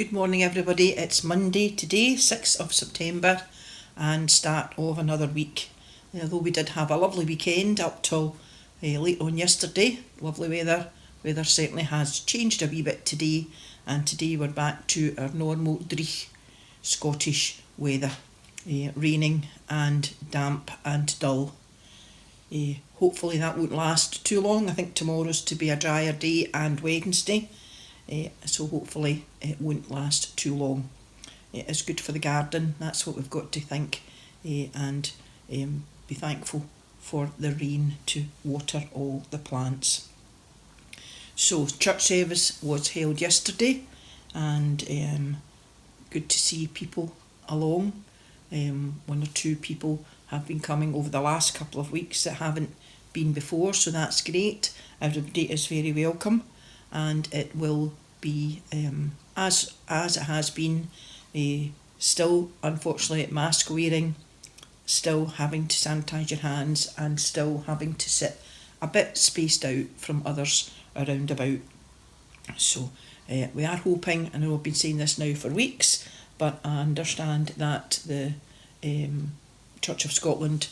Good morning everybody, it's Monday today, 6th of September and start of another week. Although we did have a lovely weekend up till late on yesterday, lovely weather. Weather certainly has changed a wee bit today, and today we're back to our normal dreich Scottish weather. Raining and damp and dull. Hopefully that won't last too long. I think tomorrow's to be a drier day and Wednesday. So hopefully it won't last too long. It is good for the garden, that's what we've got to think, and be thankful for the rain to water all the plants. So church service was held yesterday, and good to see people along. One or two people have been coming over the last couple of weeks that haven't been before, so that's great. Everybody is very welcome, and it will be as it has been, still unfortunately mask wearing, still having to sanitise your hands, and still having to sit a bit spaced out from others around about. So we are hoping, I know I've been saying this now for weeks, but I understand that the Church of Scotland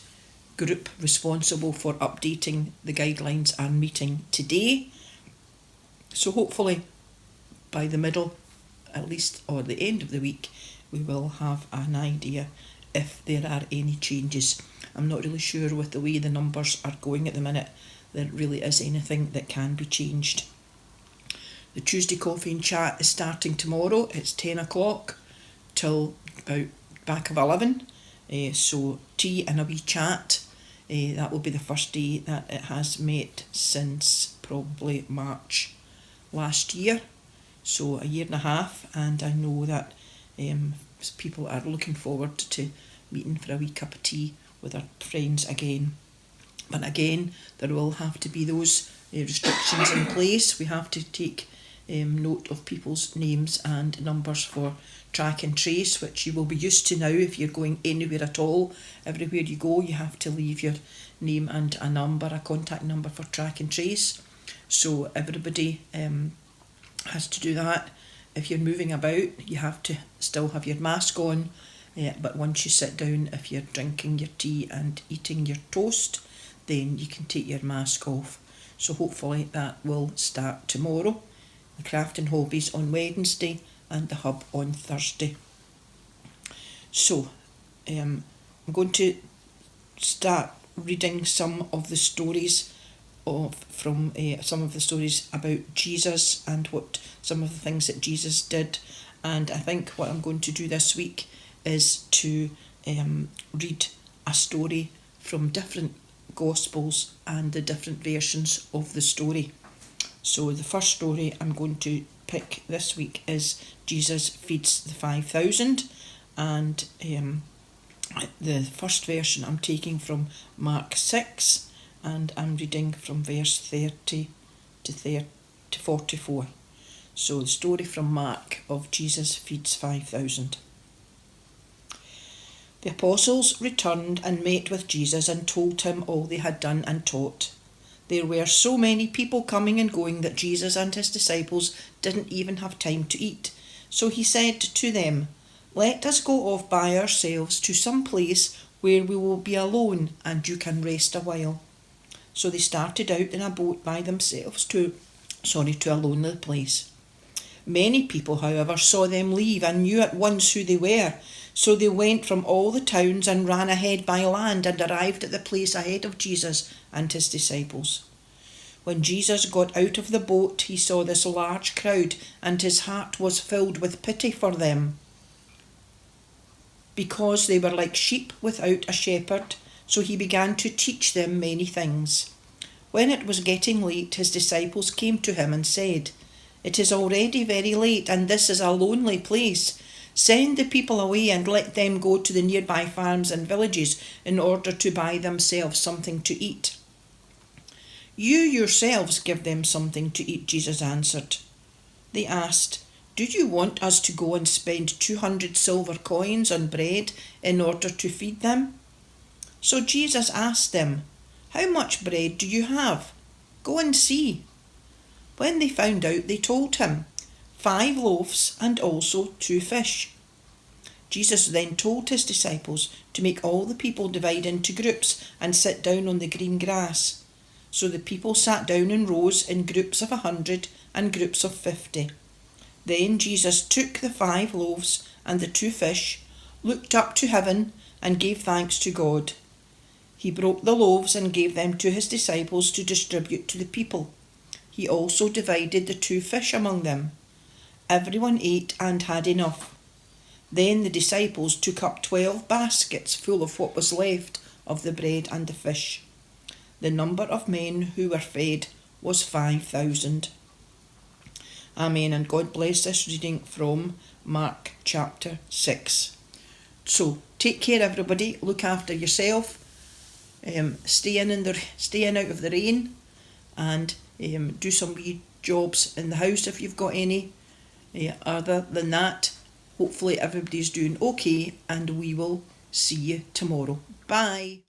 group responsible for updating the guidelines are meeting today. So hopefully by the middle, at least, or the end of the week, we will have an idea if there are any changes. I'm not really sure with the way the numbers are going at the minute, there really is anything that can be changed. The Tuesday Coffee and Chat is starting tomorrow. It's 10 o'clock till about back of 11. So tea and a wee chat. That will be the first day that it has met since probably March last year, so a year and a half, and I know that people are looking forward to meeting for a wee cup of tea with our friends again. But again, there will have to be those restrictions in place. We have to take note of people's names and numbers for track and trace, which you will be used to now if you're going anywhere at all. Everywhere you go, you have to leave your name and a number, a contact number for track and trace. So everybody has to do that. If you're moving about, you have to still have your mask on, but once you sit down, if you're drinking your tea and eating your toast, then you can take your mask off. So hopefully that will start tomorrow. The craft and hobbies on Wednesday and the hub on Thursday. So I'm going to start reading some of the stories from some of the stories about Jesus and what some of the things that Jesus did. And I think what I'm going to do this week is to read a story from different Gospels and the different versions of the story. So the first story I'm going to pick this week is Jesus feeds the 5,000, and the first version I'm taking from Mark 6, and I'm reading from verse 30 to 44. So the story from Mark of Jesus feeds 5,000. The apostles returned and met with Jesus and told him all they had done and taught. There were so many people coming and going that Jesus and his disciples didn't even have time to eat. So he said to them, "Let us go off by ourselves to some place where we will be alone and you can rest a while." So they started out in a boat by themselves to a lonely place. Many people, however, saw them leave and knew at once who they were. So they went from all the towns and ran ahead by land and arrived at the place ahead of Jesus and his disciples. When Jesus got out of the boat, he saw this large crowd, and his heart was filled with pity for them, because they were like sheep without a shepherd. So he began to teach them many things. When it was getting late, his disciples came to him and said, "It is already very late, and this is a lonely place. Send the people away and let them go to the nearby farms and villages in order to buy themselves something to eat." "You yourselves give them something to eat," Jesus answered. They asked, "Do you want us to go and spend 200 silver coins on bread in order to feed them?" So Jesus asked them, "How much bread do you have? Go and see." When they found out, they told him, 5 loaves and also 2 fish. Jesus then told his disciples to make all the people divide into groups and sit down on the green grass. So the people sat down in rows in groups of 100 and groups of 50. Then Jesus took the 5 loaves and the 2 fish, looked up to heaven and gave thanks to God. He broke the loaves and gave them to his disciples to distribute to the people. He also divided the 2 fish among them. Everyone ate and had enough. Then the disciples took up 12 baskets full of what was left of the bread and the fish. The number of men who were fed was 5,000. Amen, and God bless this reading from Mark chapter 6. So, take care everybody, look after yourself, stay in out of the rain, and do some wee jobs in the house if you've got any. Other than that, hopefully everybody's doing okay, and we will see you tomorrow. Bye.